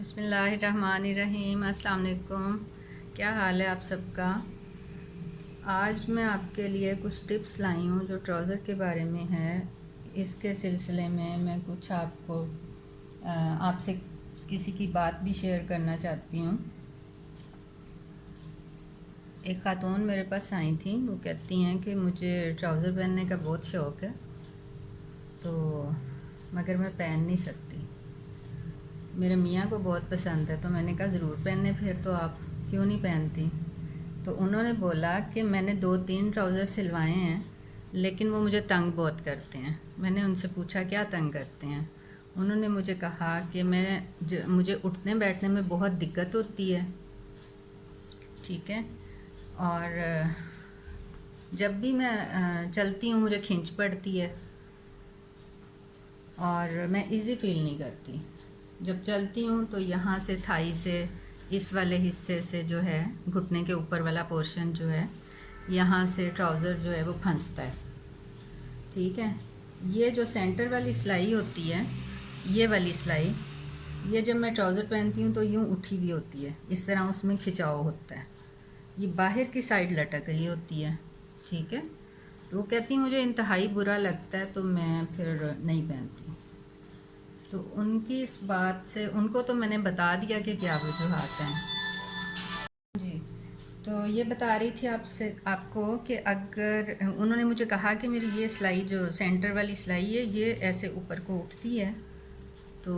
बिस्मिल्लाहिर्रहमानिर्रहीम। अस्सलाम वालेकुम। क्या हाल है आप सबका। आज मैं आपके लिए कुछ टिप्स लाई हूँ जो ट्राउज़र के बारे में है। इसके सिलसिले में मैं कुछ आपको आपसे किसी की बात भी शेयर करना चाहती हूँ। एक ख़ातून मेरे पास आई थी, वो कहती हैं कि मुझे ट्राउज़र पहनने का बहुत शौक़ है, तो मगर मैं पहन नहीं सकती। मेरे मियाँ को बहुत पसंद है, तो मैंने कहा ज़रूर पहनने, फिर तो आप क्यों नहीं पहनती। तो उन्होंने बोला कि मैंने 2-3 ट्राउज़र सिलवाए हैं, लेकिन वो मुझे तंग बहुत करते हैं। मैंने उनसे पूछा क्या तंग करते हैं। उन्होंने मुझे कहा कि मुझे उठने बैठने में बहुत दिक्कत होती है, ठीक है, और जब भी मैं चलती हूँ मुझे खिंच पड़ती है और मैं इजी फील नहीं करती। जब चलती हूँ तो यहाँ से थाई से इस वाले हिस्से से जो है घुटने के ऊपर वाला पोर्शन जो है, यहाँ से ट्राउज़र जो है वो फंसता है, ठीक है। ये जो सेंटर वाली सिलाई होती है, ये वाली सिलाई, ये जब मैं ट्राउज़र पहनती हूँ तो यूँ उठी हुई होती है, इस तरह उसमें खिंचाव होता है, ये बाहर की साइड लटक रही होती है, ठीक है। तो वो कहती मुझे इंतहाई बुरा लगता है, तो मैं फिर नहीं पहनती। तो उनकी इस बात से उनको तो मैंने बता दिया कि क्या वजूहात हैं जी। तो ये बता रही थी आपको कि अगर उन्होंने मुझे कहा कि मेरी ये सिलाई जो सेंटर वाली सिलाई है, ये ऐसे ऊपर को उठती है, तो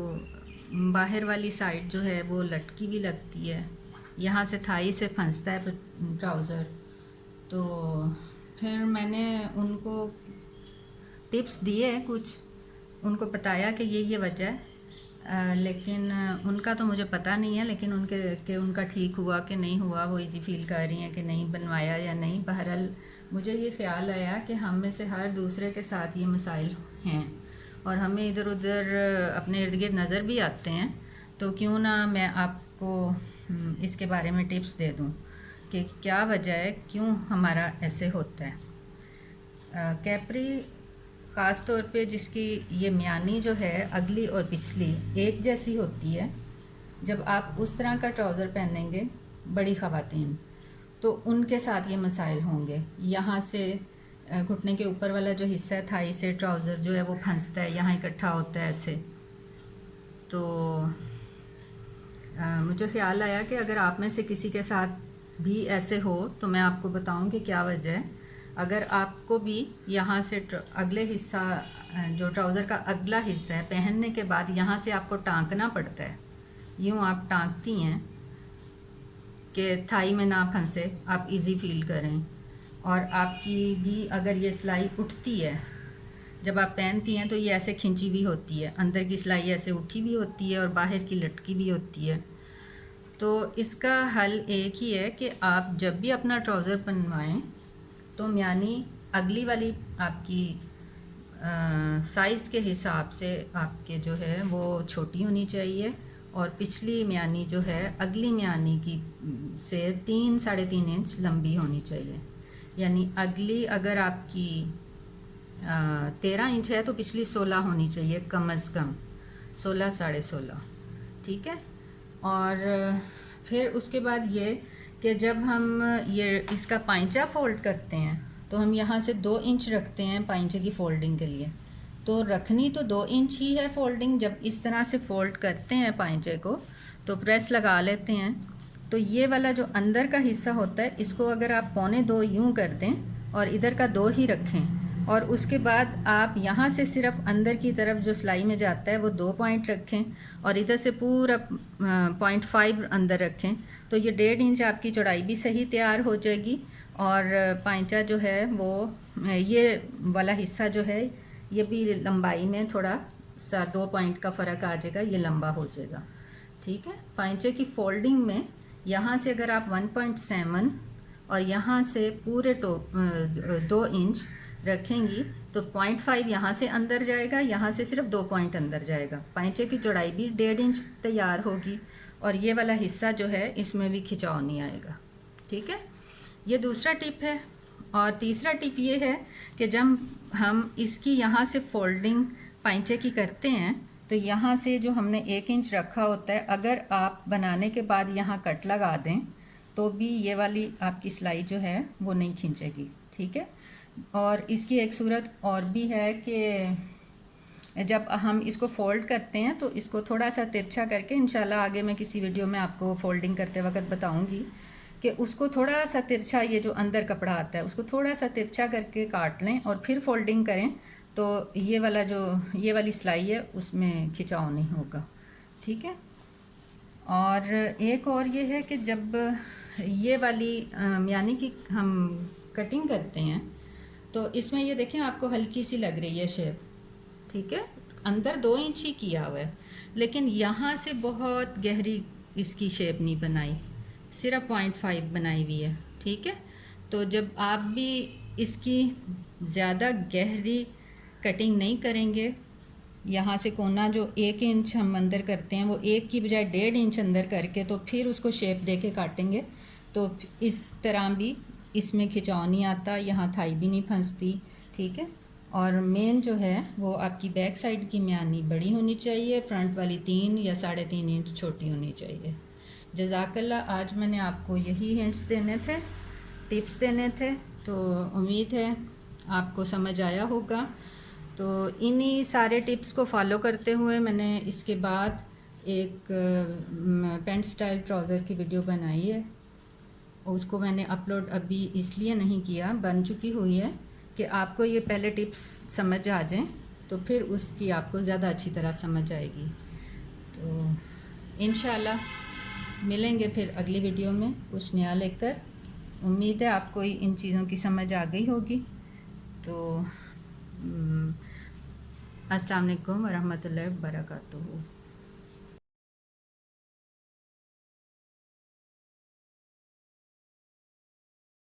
बाहर वाली साइड जो है वो लटकी भी लगती है, यहाँ से थाई से फंसता है ट्राउज़र। तो फिर मैंने उनको टिप्स दिए, कुछ उनको बताया कि ये वजह है, लेकिन उनका तो मुझे पता नहीं है, लेकिन उनका ठीक हुआ कि नहीं हुआ, वो इजी फील कर रही हैं कि नहीं बनवाया या नहीं। बहरहाल मुझे ये ख्याल आया कि हम में से हर दूसरे के साथ ये मसाइल हैं और हमें इधर उधर अपने इर्द गिर्द नज़र भी आते हैं, तो क्यों ना मैं आपको इसके बारे में टिप्स दे दूँ कि क्या वजह है, क्यों हमारा ऐसे होता है। कैपरी ख़ास तौर पे जिसकी ये म्यानी जो है अगली और पिछली एक जैसी होती है, जब आप उस तरह का ट्राउज़र पहनेंगे बड़ी ख़वातीन, तो उनके साथ ये मसाइल होंगे। यहाँ से घुटने के ऊपर वाला जो हिस्सा है थाई से ट्राउज़र जो है वो फंसता है, यहाँ इकट्ठा होता है ऐसे। तो मुझे ख़्याल आया कि अगर आप में से किसी के साथ भी ऐसे हो तो मैं आपको बताऊं कि क्या वजह है। अगर आपको भी यहाँ से अगले हिस्सा जो ट्राउज़र का अगला हिस्सा है पहनने के बाद यहाँ से आपको टाँकना पड़ता है, यूँ आप टाँकती हैं कि थाई में ना फंसे, आप इजी फील करें, और आपकी भी अगर ये सिलाई उठती है जब आप पहनती हैं तो ये ऐसे खिंची भी होती है, अंदर की सिलाई ऐसे उठी भी होती है और बाहर की लटकी भी होती है। तो इसका हल एक ही है कि आप जब भी अपना ट्राउज़र बनवाएं तो म्यानी अगली वाली आपकी साइज़ के हिसाब से आपके जो है वो छोटी होनी चाहिए, और पिछली म्यानी जो है अगली म्यानी की से 3-3.5 इंच लंबी होनी चाहिए। यानी अगली अगर आपकी 13 इंच है तो पिछली 16 होनी चाहिए, कम अज़ कम 16-16.5, ठीक है। और फिर उसके बाद ये कि जब हम ये इसका पाइंचा फ़ोल्ड करते हैं तो हम यहाँ से 2 इंच रखते हैं पाइंचे की फ़ोल्डिंग के लिए। तो रखनी तो 2 इंच ही है फ़ोल्डिंग। जब इस तरह से फ़ोल्ड करते हैं पाइंचे को तो प्रेस लगा लेते हैं, तो ये वाला जो अंदर का हिस्सा होता है इसको अगर आप 1.25 यूँ कर दें और इधर का 2 ही रखें, और उसके बाद आप यहाँ से सिर्फ अंदर की तरफ जो सिलाई में जाता है वो 2 पॉइंट रखें और इधर से पूरा 0.5 अंदर रखें, तो ये 1.5 इंच आपकी चौड़ाई भी सही तैयार हो जाएगी। और पाइंचा जो है वो ये वाला हिस्सा जो है ये भी लंबाई में थोड़ा सा 2 पॉइंट का फ़र्क आ जाएगा, ये लंबा हो जाएगा, ठीक है। पाइंचे की फोल्डिंग में यहाँ से अगर आप 1.7 और यहाँ से पूरे 2 इंच रखेंगी तो 0.5 यहाँ से अंदर जाएगा, यहाँ से सिर्फ 2 पॉइंट अंदर जाएगा, पाइंचे की चौड़ाई भी 1.5 इंच तैयार होगी और ये वाला हिस्सा जो है इसमें भी खिंचाव नहीं आएगा, ठीक है। ये दूसरा टिप है। और तीसरा टिप ये है कि जब हम इसकी यहाँ से फोल्डिंग पाइंचे की करते हैं तो यहाँ से जो हमने 1 इंच रखा होता है, अगर आप बनाने के बाद यहाँ कट लगा दें तो भी ये वाली आपकी सिलाई जो है वो नहीं खींचेगी, ठीक है। और इसकी एक सूरत और भी है कि जब हम इसको फ़ोल्ड करते हैं तो इसको थोड़ा सा तिरछा करके, इंशाल्लाह आगे मैं किसी वीडियो में आपको फ़ोल्डिंग करते वक्त बताऊंगी कि उसको थोड़ा सा तिरछा, ये जो अंदर कपड़ा आता है उसको थोड़ा सा तिरछा करके काट लें और फिर फोल्डिंग करें, तो ये वाला जो ये वाली सिलाई है उसमें खिंचाव नहीं होगा, ठीक है। और एक और ये है कि जब ये वाली यानी कि हम कटिंग करते हैं तो इसमें ये देखें आपको हल्की सी लग रही है शेप, ठीक है। अंदर 2 इंच ही किया हुआ है, लेकिन यहाँ से बहुत गहरी इसकी शेप नहीं बनाई, सिर्फ 0.5 बनाई हुई है, ठीक है। तो जब आप भी इसकी ज़्यादा गहरी कटिंग नहीं करेंगे, यहाँ से कोना जो 1 इंच हम अंदर करते हैं वो 1 की बजाय 1.5 इंच अंदर करके तो फिर उसको शेप दे के काटेंगे, तो इस तरह भी इसमें खिंचाव नहीं आता, यहाँ थाई भी नहीं फंसती, ठीक है। और मेन जो है वो आपकी बैक साइड की म्यानी बड़ी होनी चाहिए, फ्रंट वाली 3 या 3.5 इंच छोटी होनी चाहिए। जज़ाकल्लाह, आज मैंने आपको यही हिंट्स देने थे, टिप्स देने थे, तो उम्मीद है आपको समझ आया होगा। तो इन्हीं सारे टिप्स को फॉलो करते हुए मैंने इसके बाद एक पेंट स्टाइल ट्राउज़र की वीडियो बनाई है। उसको मैंने अपलोड अभी इसलिए नहीं किया, बन चुकी हुई है, कि आपको ये पहले टिप्स समझ आ जाएं तो फिर उसकी आपको ज़्यादा अच्छी तरह समझ आएगी। तो इंशाल्लाह मिलेंगे फिर अगली वीडियो में कुछ नया लेकर। उम्मीद है आपको इन चीज़ों की समझ आ गई होगी। तो अस्सलाम वालेकुम वरहमतुल्लाहि वबरकातुहू।